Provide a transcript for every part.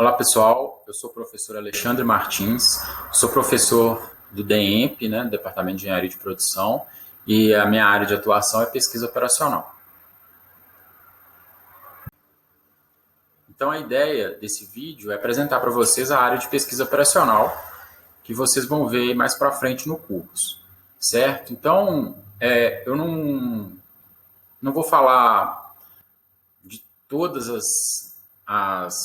Olá pessoal, eu sou o professor Alexandre Martins, sou professor do DEMP, né, do Departamento de Engenharia de Produção, e a minha área de atuação é pesquisa operacional. Então a ideia desse vídeo é apresentar para vocês a área de pesquisa operacional, que vocês vão ver mais para frente no curso, certo? Então, eu não vou falar de todas as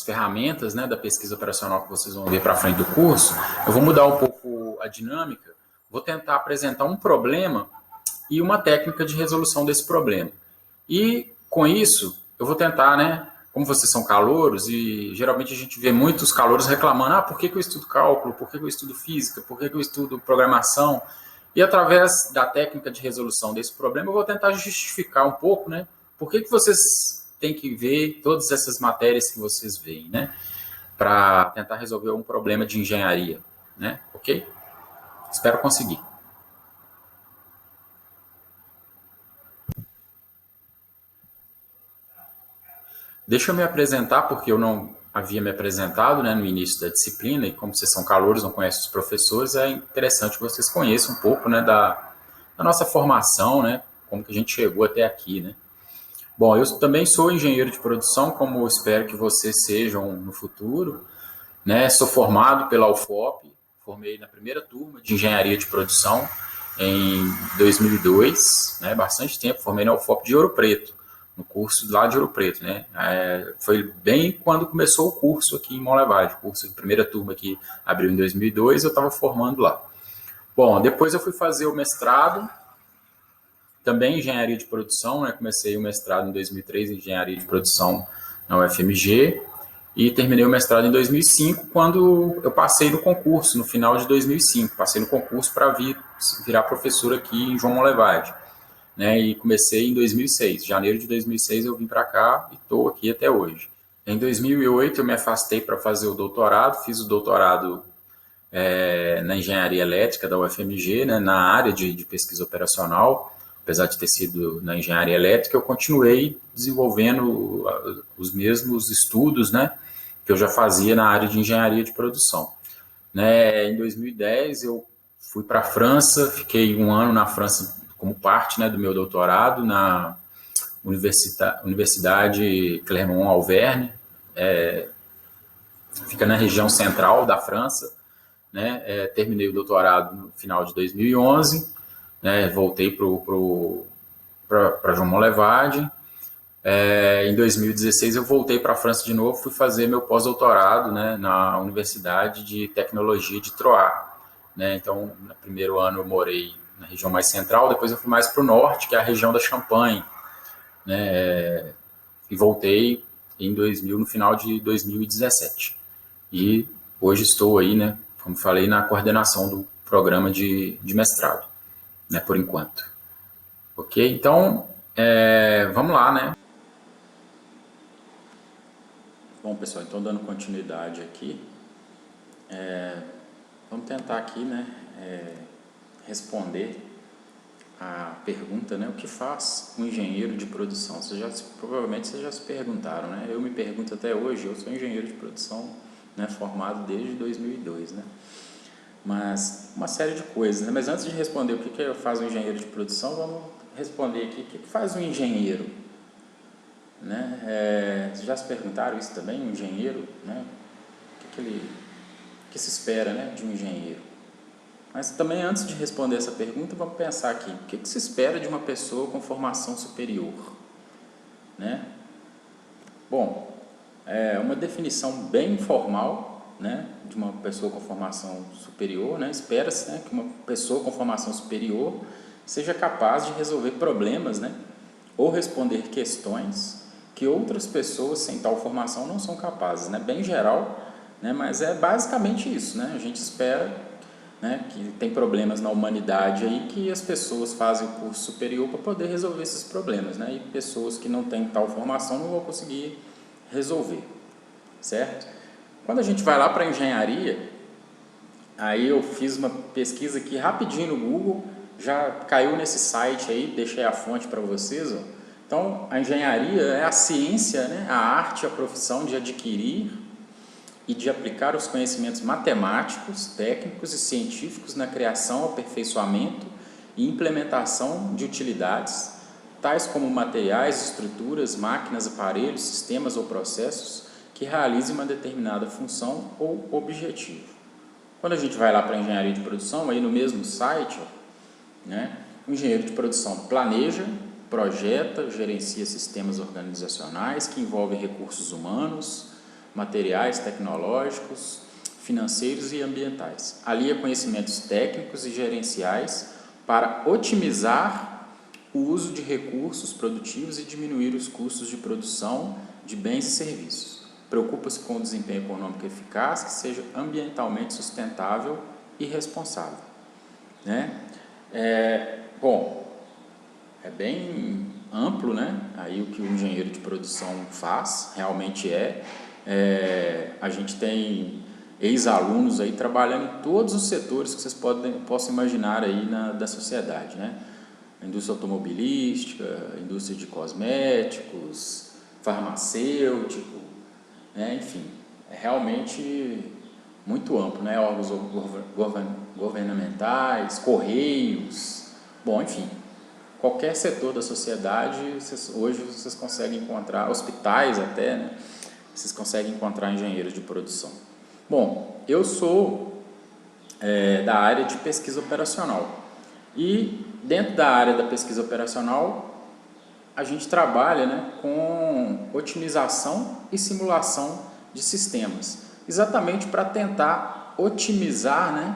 ferramentas, né, da pesquisa operacional que vocês vão ver para frente do curso. Eu vou mudar um pouco a dinâmica, vou tentar apresentar um problema e uma técnica de resolução desse problema. E com isso, eu vou tentar, né, como vocês são calouros, e geralmente a gente vê muitos calouros reclamando, por que eu estudo cálculo, por que eu estudo física, por que eu estudo programação? E através da técnica de resolução desse problema, eu vou tentar justificar um pouco, né, por que vocês têm que ver todas essas matérias que vocês veem, né, para tentar resolver um problema de engenharia, né, ok? Espero conseguir. Deixa eu me apresentar, porque eu não havia me apresentado, né, no início da disciplina, e como vocês são calouros, não conhecem os professores, é interessante que vocês conheçam um pouco, né, da nossa formação, né, como que a gente chegou até aqui, né. Bom, eu também sou engenheiro de produção, como eu espero que vocês sejam no futuro, né, sou formado pela UFOP, formei na primeira turma de engenharia de produção em 2002, né, bastante tempo, formei na UFOP de Ouro Preto, no curso lá de Ouro Preto, né? Foi bem quando começou o curso aqui em Monlevade, o curso de primeira turma que abriu em 2002, eu estava formando lá. Bom, depois eu fui fazer o mestrado, também em engenharia de produção, né? Comecei o mestrado em 2003 em engenharia de produção na UFMG e terminei o mestrado em 2005, quando eu passei no concurso, no final de 2005, passei no concurso para virar professor aqui em João Monlevade. Né, e comecei em 2006. Janeiro de 2006 eu vim para cá e estou aqui até hoje. Em 2008 eu me afastei para fazer o doutorado, fiz o doutorado na engenharia elétrica da UFMG, né, na área de pesquisa operacional. Apesar de ter sido na engenharia elétrica, eu continuei desenvolvendo os mesmos estudos, né, que eu já fazia na área de engenharia de produção. Né, em 2010 eu fui para a França, fiquei um ano na França como parte, né, do meu doutorado na Universidade Clermont-Auvergne, fica na região central da França, né, terminei o doutorado no final de 2011, né, voltei para João Monlevade, em 2016 eu voltei para a França de novo, fui fazer meu pós-doutorado, né, na Universidade de Tecnologia de Troyes, né, então no primeiro ano eu morei na região mais central, depois eu fui mais para o norte, que é a região da Champagne, né, e voltei no final de 2017. E hoje estou aí, né, como falei, na coordenação do programa de mestrado, né, por enquanto. Ok? Então, vamos lá, né? Bom, pessoal, então dando continuidade aqui, vamos tentar aqui, né, responder a pergunta, né, o que faz um engenheiro de produção? Provavelmente vocês já se perguntaram, né? Eu me pergunto até hoje, eu sou engenheiro de produção, né, formado desde 2002, né? Mas uma série de coisas, né? Mas antes de responder o que faz um engenheiro de produção, vamos responder aqui o que faz um engenheiro, né? Vocês já se perguntaram isso também, um engenheiro, né? O que se espera, né, de um engenheiro? Mas também, antes de responder essa pergunta, vamos pensar aqui, o que se espera de uma pessoa com formação superior? Né? Bom, é uma definição bem formal, né, de uma pessoa com formação superior, né? Espera-se, né, que uma pessoa com formação superior seja capaz de resolver problemas, né, ou responder questões que outras pessoas sem tal formação não são capazes, né? Bem geral, né, mas é basicamente isso, né? A gente espera, né, que tem problemas na humanidade aí que as pessoas fazem o curso superior para poder resolver esses problemas, né, e pessoas que não têm tal formação não vão conseguir resolver, certo? Quando a gente vai lá para a engenharia, aí eu fiz uma pesquisa aqui rapidinho no Google, já caiu nesse site aí, deixei a fonte para vocês, ó. Então, a engenharia é a ciência, né, a arte, a profissão de adquirir, e de aplicar os conhecimentos matemáticos, técnicos e científicos na criação, aperfeiçoamento e implementação de utilidades, tais como materiais, estruturas, máquinas, aparelhos, sistemas ou processos que realizem uma determinada função ou objetivo. Quando a gente vai lá para a engenharia de produção, aí no mesmo site, né, o engenheiro de produção planeja, projeta, gerencia sistemas organizacionais que envolvem recursos humanos, materiais, tecnológicos, financeiros e ambientais. Alia conhecimentos técnicos e gerenciais para otimizar o uso de recursos produtivos e diminuir os custos de produção de bens e serviços. Preocupa-se com o desempenho econômico eficaz que seja ambientalmente sustentável e responsável. Né? Bom, é bem amplo, né? Aí o que o engenheiro de produção faz, realmente a gente tem ex-alunos aí trabalhando em todos os setores que vocês possam imaginar aí da sociedade, né? A indústria automobilística, a indústria de cosméticos, farmacêutico, né? Enfim, é realmente muito amplo, né? Órgãos governamentais, correios, bom, enfim, qualquer setor da sociedade, hoje vocês conseguem encontrar, hospitais até, né? Vocês conseguem encontrar engenheiros de produção. Bom, eu sou da área de pesquisa operacional e dentro da área da pesquisa operacional a gente trabalha, né, com otimização e simulação de sistemas, exatamente para tentar otimizar, né,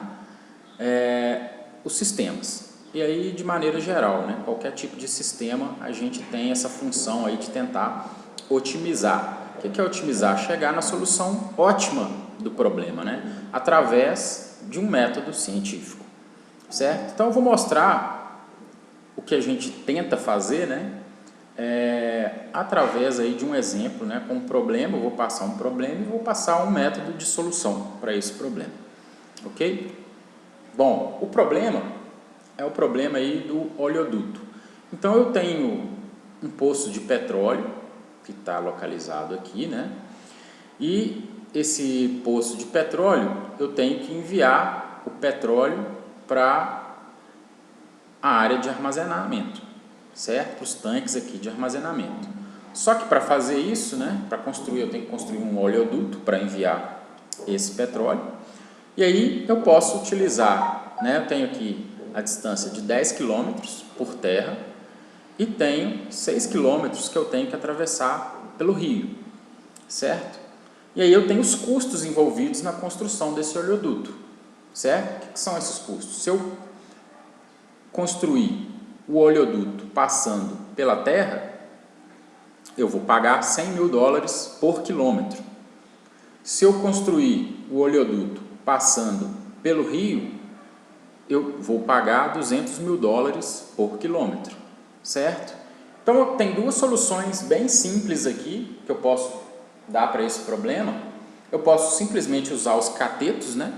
os sistemas. E aí, de maneira geral, né, qualquer tipo de sistema, a gente tem essa função aí de tentar otimizar. O que é otimizar? Chegar na solução ótima do problema, né, através de um método científico, certo? Então, eu vou mostrar o que a gente tenta fazer, né, através aí de um exemplo, né, com um problema. Eu vou passar um problema e vou passar um método de solução para esse problema, ok? Bom, o problema é o problema aí do oleoduto. Então eu tenho um poço de petróleo que está localizado aqui, né? E esse poço de petróleo eu tenho que enviar o petróleo para a área de armazenamento, certo? Os tanques aqui de armazenamento. Só que para fazer isso, né, para construir, eu tenho que construir um oleoduto para enviar esse petróleo. E aí eu posso utilizar, né, eu tenho aqui a distância de 10 km por terra e tenho 6 km que eu tenho que atravessar pelo rio, certo? E aí eu tenho os custos envolvidos na construção desse oleoduto, certo? O que são esses custos? Se eu construir o oleoduto passando pela terra, eu vou pagar $100.000 por quilômetro. Se eu construir o oleoduto passando pelo rio, eu vou pagar $200.000 por quilômetro, certo? Então, tem duas soluções bem simples aqui que eu posso dar para esse problema. Eu posso simplesmente usar os catetos, né?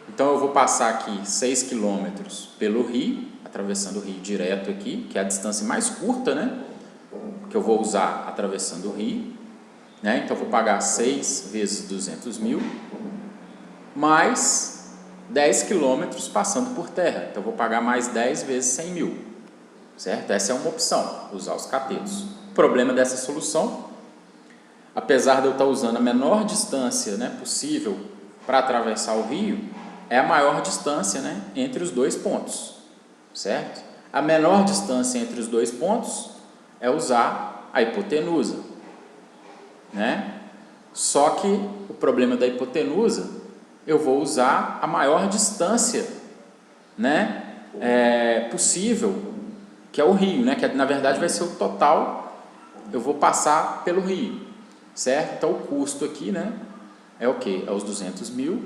Então, eu vou passar aqui 6 quilômetros pelo rio, atravessando o rio direto aqui, que é a distância mais curta, né, que eu vou usar atravessando o rio, né? Então, eu vou pagar 6 vezes 200.000, mais 10 quilômetros passando por terra. Então, eu vou pagar mais 10 vezes 100.000, certo? Essa é uma opção, usar os catetos. O problema dessa solução, apesar de eu estar usando a menor distância, né, possível para atravessar o rio, é a maior distância, né, entre os dois pontos, certo? A menor distância entre os dois pontos é usar a hipotenusa, né? Só que o problema da hipotenusa, eu vou usar a maior distância, né, possível, que é o rio, né, que na verdade vai ser o total, eu vou passar pelo rio, certo? Então o custo aqui, né, é o que? É os 200.000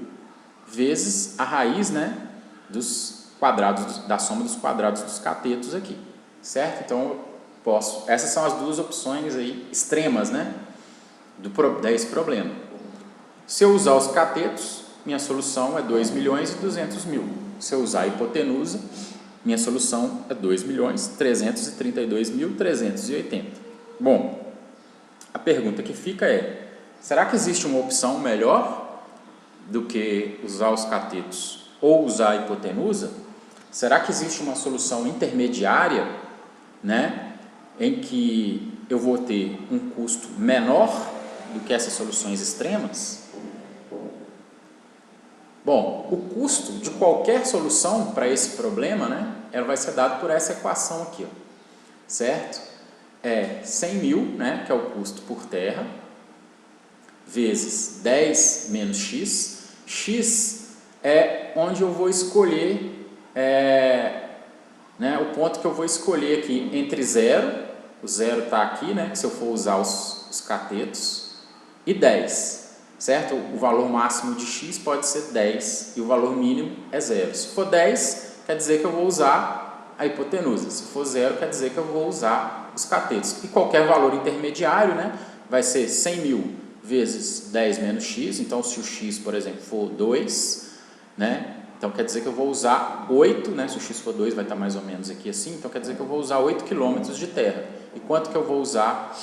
vezes a raiz, né, dos quadrados, da soma dos quadrados dos catetos aqui, certo? Então eu posso, essas são as duas opções aí extremas, né, desse problema. Se eu usar os catetos, minha solução é 2.200.000. Se eu usar a hipotenusa, minha solução é 2.332.380. Bom, a pergunta que fica é: será que existe uma opção melhor do que usar os catetos ou usar a hipotenusa? Será que existe uma solução intermediária, né, em que eu vou ter um custo menor do que essas soluções extremas? Bom, o custo de qualquer solução para esse problema, né, ela vai ser dado por essa equação aqui, ó, certo? É 100.000, né, que é o custo por terra, vezes 10 menos x. X é onde eu vou escolher, né, o ponto que eu vou escolher aqui entre 0, o 0 está aqui, né, se eu for usar os catetos, e 10. Certo? O valor máximo de x pode ser 10 e o valor mínimo é 0. Se for 10, quer dizer que eu vou usar a hipotenusa. Se for 0, quer dizer que eu vou usar os catetos. E qualquer valor intermediário, né, vai ser 100.000 vezes 10 menos x. Então, se o x, por exemplo, for 2, né, então quer dizer que eu vou usar 8, né, se o x for 2 vai estar mais ou menos aqui assim, então quer dizer que eu vou usar 8 km de terra. E quanto que eu vou usar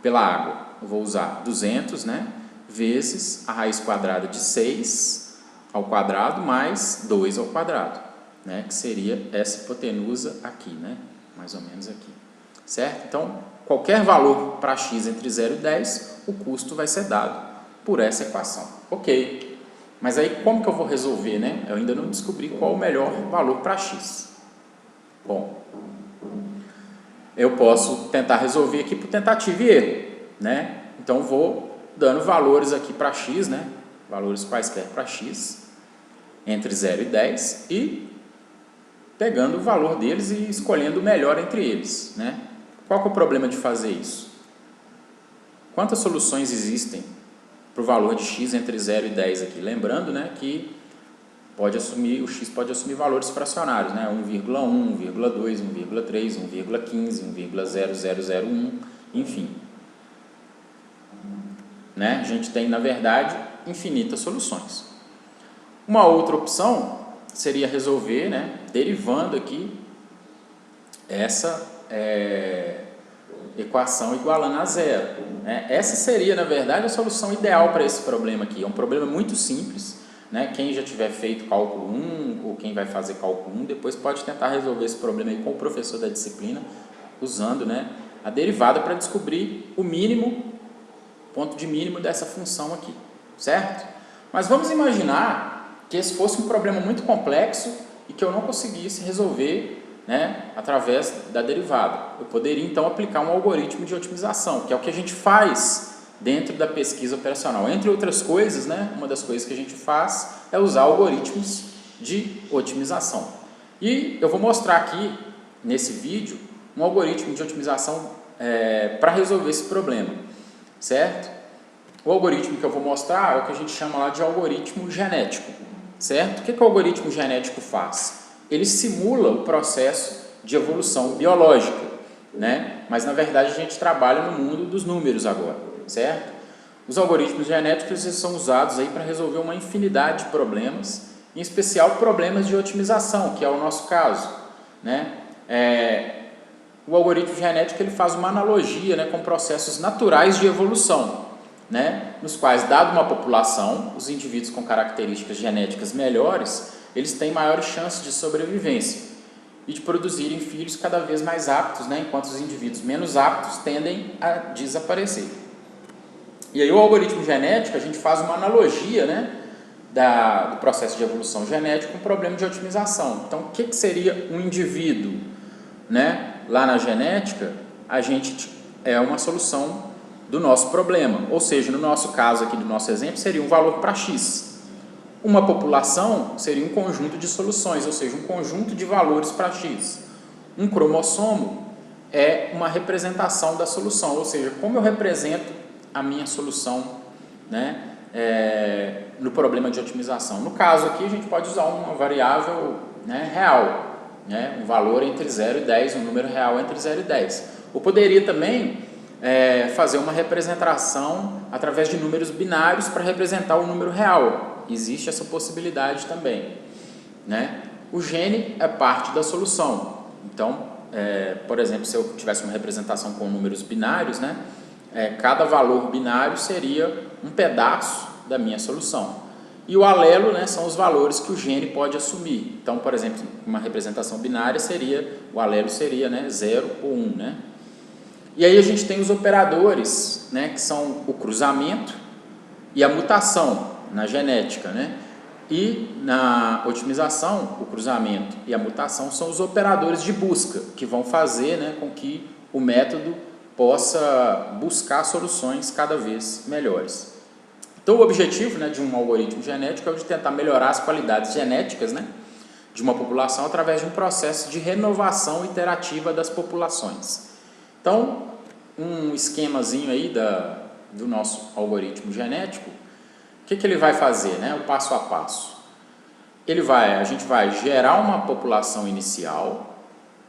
pela água? Eu vou usar 200, né, vezes a raiz quadrada de 6 ao quadrado mais 2 ao quadrado, né, que seria essa hipotenusa aqui, né, mais ou menos aqui, certo? Então, qualquer valor para x entre 0 e 10, o custo vai ser dado por essa equação. Ok, mas aí como que eu vou resolver, né? Eu ainda não descobri qual o melhor valor para x. Bom, eu posso tentar resolver aqui por tentativa e erro, né? Então, vou dando valores aqui para x, né? Valores quaisquer para x, entre 0 e 10, e pegando o valor deles e escolhendo o melhor entre eles, né? Qual que é o problema de fazer isso? Quantas soluções existem para o valor de x entre 0 e 10 aqui? Lembrando, né, que o x pode assumir valores fracionários, né? 1,1, 1,2, 1,3, 1,15, 1,0001, enfim. Né? A gente tem, na verdade, infinitas soluções. Uma outra opção seria resolver, né, derivando aqui essa equação igualando a zero. Né? Essa seria, na verdade, a solução ideal para esse problema aqui. É um problema muito simples. Né? Quem já tiver feito cálculo 1 ou quem vai fazer cálculo 1, depois pode tentar resolver esse problema aí com o professor da disciplina, usando, né, a derivada para descobrir o mínimo, ponto de mínimo dessa função aqui, certo? Mas vamos imaginar que esse fosse um problema muito complexo e que eu não conseguisse resolver, né, através da derivada. Eu poderia então aplicar um algoritmo de otimização, que é o que a gente faz dentro da pesquisa operacional. Entre outras coisas, né, uma das coisas que a gente faz é usar algoritmos de otimização. E eu vou mostrar aqui, nesse vídeo, um algoritmo de otimização para resolver esse problema, certo? O algoritmo que eu vou mostrar é o que a gente chama lá de algoritmo genético, certo? O que o algoritmo genético faz? Ele simula o processo de evolução biológica, né? Mas na verdade a gente trabalha no mundo dos números agora, certo? Os algoritmos genéticos são usados aí para resolver uma infinidade de problemas, em especial problemas de otimização, que é o nosso caso, né? O algoritmo genético ele faz uma analogia, né, com processos naturais de evolução, né, nos quais, dado uma população, os indivíduos com características genéticas melhores, eles têm maiores chances de sobrevivência e de produzirem filhos cada vez mais aptos, né, enquanto os indivíduos menos aptos tendem a desaparecer. E aí o algoritmo genético, a gente faz uma analogia, né, do processo de evolução genética com o problema de otimização. Então, o que seria um indivíduo, né? Lá na genética, a gente é uma solução do nosso problema, ou seja, no nosso caso aqui do nosso exemplo, seria um valor para x. Uma população seria um conjunto de soluções, ou seja, um conjunto de valores para x. Um cromossomo é uma representação da solução, ou seja, como eu represento a minha solução, né, no problema de otimização. No caso aqui, a gente pode usar uma variável, né, real, né, um valor entre 0 e 10, um número real entre 0 e 10. Eu poderia também fazer uma representação através de números binários para representar o número real. Existe essa possibilidade também, né? O gene é parte da solução. Então, por exemplo, se eu tivesse uma representação com números binários, né, cada valor binário seria um pedaço da minha solução. E o alelo, né, são os valores que o gene pode assumir. Então, por exemplo, uma representação binária seria, o alelo seria, né, 0 ou 1, né? E aí a gente tem os operadores, né, que são o cruzamento e a mutação na genética, né? E na otimização, o cruzamento e a mutação são os operadores de busca, que vão fazer, né, com que o método possa buscar soluções cada vez melhores. Então, o objetivo, né, de um algoritmo genético é o de tentar melhorar as qualidades genéticas, né, de uma população através de um processo de renovação iterativa das populações. Então, um esquemazinho aí do nosso algoritmo genético, o que ele vai fazer, né, o passo a passo? A gente vai gerar uma população inicial,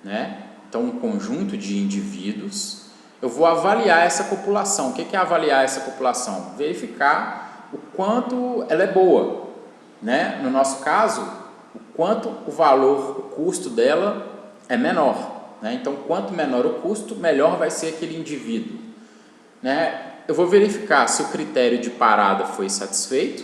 né, então um conjunto de indivíduos. Eu vou avaliar essa população. O que é avaliar essa população? Verificar o quanto ela é boa, né? No nosso caso, o quanto o valor, o custo dela é menor, né? Então, quanto menor o custo, melhor vai ser aquele indivíduo, né? Eu vou verificar se o critério de parada foi satisfeito.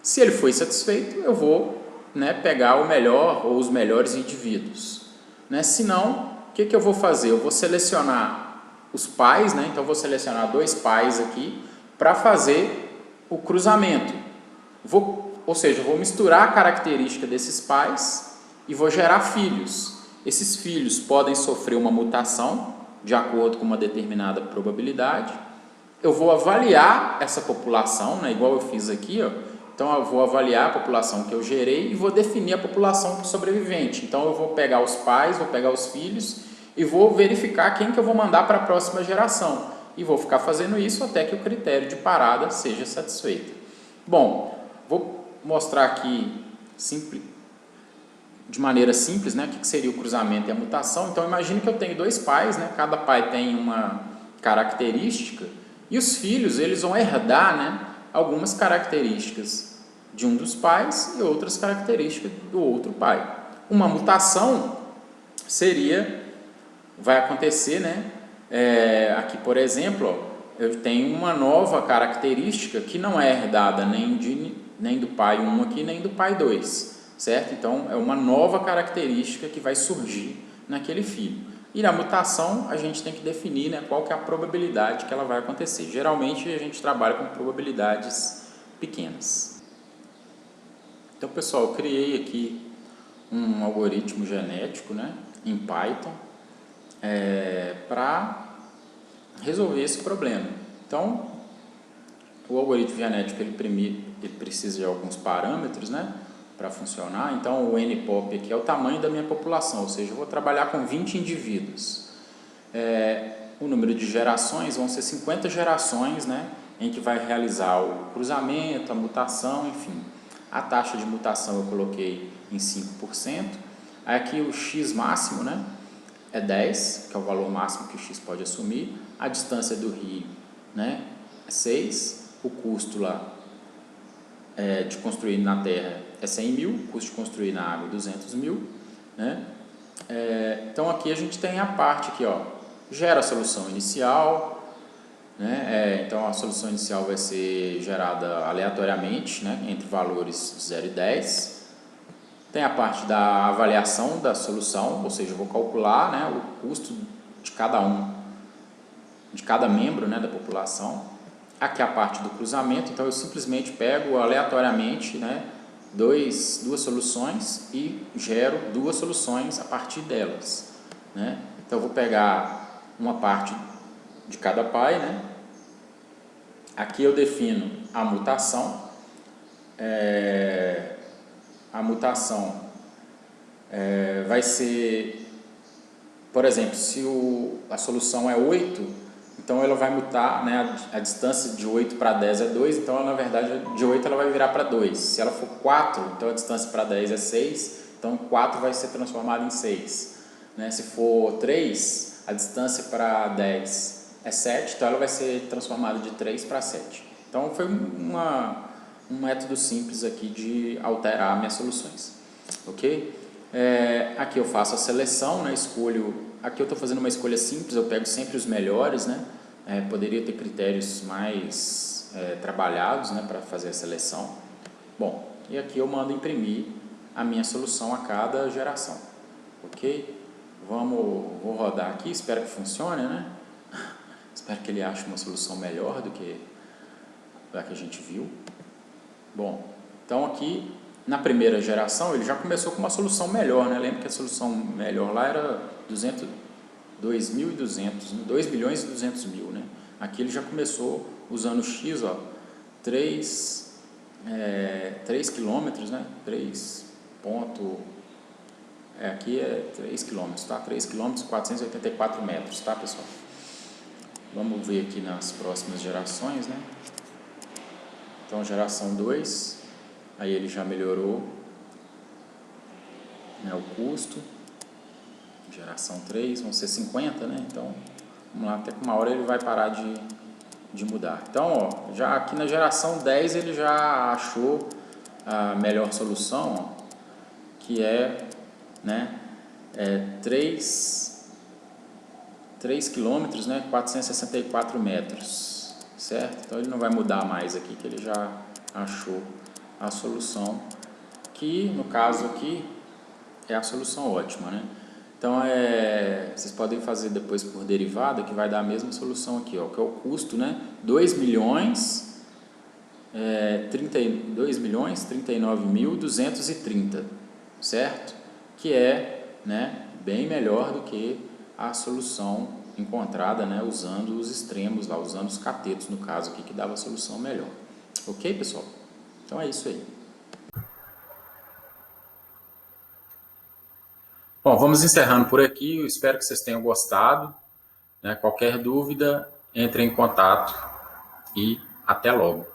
Se ele foi satisfeito, eu vou, né, pegar o melhor ou os melhores indivíduos, né? Se não, o que eu vou fazer? Eu vou selecionar os pais, né? Então, eu vou selecionar 2 pais aqui para fazer o cruzamento. Ou seja, eu vou misturar a característica desses pais e vou gerar filhos. Esses filhos podem sofrer uma mutação de acordo com uma determinada probabilidade. Eu vou avaliar essa população, né? Igual eu fiz aqui, ó. Então, eu vou avaliar a população que eu gerei e vou definir a população sobrevivente. Então, eu vou pegar os pais, vou pegar os filhos e vou verificar quem que eu vou mandar para a próxima geração. E vou ficar fazendo isso até que o critério de parada seja satisfeito. Bom, vou mostrar aqui de maneira simples, né, o que seria o cruzamento e a mutação. Então, imagine que eu tenho 2 pais, né, cada pai tem uma característica e os filhos eles vão herdar, né, algumas características de um dos pais e outras características do outro pai. Uma mutação vai acontecer, né? Aqui, por exemplo, ó, eu tenho uma nova característica que não é herdada nem do pai 1 aqui, nem do pai 2, certo? Então, é uma nova característica que vai surgir naquele filho. E na mutação, a gente tem que definir, né, qual que é a probabilidade que ela vai acontecer. Geralmente, a gente trabalha com probabilidades pequenas. Então, pessoal, eu criei aqui um algoritmo genético, né, em Python, para resolver esse problema. Então, o algoritmo genético ele precisa de alguns parâmetros, né, para funcionar. Então, o NPOP aqui é o tamanho da minha população, ou seja, eu vou trabalhar com 20 indivíduos. O número de gerações vão ser 50 gerações, né, em que vai realizar o cruzamento, a mutação, enfim. A taxa de mutação eu coloquei em 5%. Aqui o X máximo, né, é 10, que é o valor máximo que o X pode assumir. A distância do rio, né, é 6. O custo lá de construir na terra é 100 mil. O custo de construir na água é 200 mil. Né? Então, aqui a gente tem a parte aqui, ó, gera a solução inicial. Né? Então, a solução inicial vai ser gerada aleatoriamente, né, entre valores 0 e 10. Tem a parte da avaliação da solução, ou seja, eu vou calcular, né, o custo de cada membro, né, da população. Aqui a parte do cruzamento, então eu simplesmente pego aleatoriamente, né, duas soluções e gero 2 soluções a partir delas. Né? Então eu vou pegar uma parte de cada pai, né? Aqui eu defino a mutação. A mutação vai ser, por exemplo, se a solução é 8, então ela vai mutar, né, a distância de 8 para 10 é 2, então ela, na verdade de 8 ela vai virar para 2. Se ela for 4, então a distância para 10 é 6, então 4 vai ser transformado em 6. Né? Se for 3, a distância para 10 é 7, então ela vai ser transformada de 3 para 7. Então foi um método simples aqui de alterar minhas soluções. Ok? Aqui eu faço a seleção, né? Aqui eu estou fazendo uma escolha simples, eu pego sempre os melhores, né? poderia ter critérios mais trabalhados, né, para fazer a seleção. Bom, e aqui eu mando imprimir a minha solução a cada geração, ok? Vou rodar aqui, espero que funcione, né? Espero que ele ache uma solução melhor do que a que a gente viu. Bom, então aqui na primeira geração ele já começou com uma solução melhor, né? Lembra que a solução melhor lá era 2 milhões e 200 mil, né? Aqui ele já começou usando X, ó, 3 quilômetros, né? 3 ponto... aqui é 3 quilômetros, tá? 3 quilômetros e 484 metros, tá, pessoal? Vamos ver aqui nas próximas gerações, né? Então, geração 2, aí ele já melhorou, né, o custo. Geração 3, vão ser 50, né? Então, vamos lá, até que uma hora ele vai parar de mudar. Então, ó, já aqui na geração 10 ele já achou a melhor solução, ó, que é, né, 3 quilômetros, né, 464 metros, certo? Então ele não vai mudar mais aqui, que ele já achou a solução, que no caso aqui é a solução ótima, né? Então vocês podem fazer depois por derivada, que vai dar a mesma solução aqui, ó, que é o custo, né? 2.039.230, certo? Que é, né, bem melhor do que a solução encontrada, né, usando os extremos lá, usando os catetos no caso aqui, que dava a solução melhor. Ok, pessoal? Então é isso aí. Bom, vamos encerrando por aqui. Eu espero que vocês tenham gostado, né? Qualquer dúvida, entre em contato e até logo.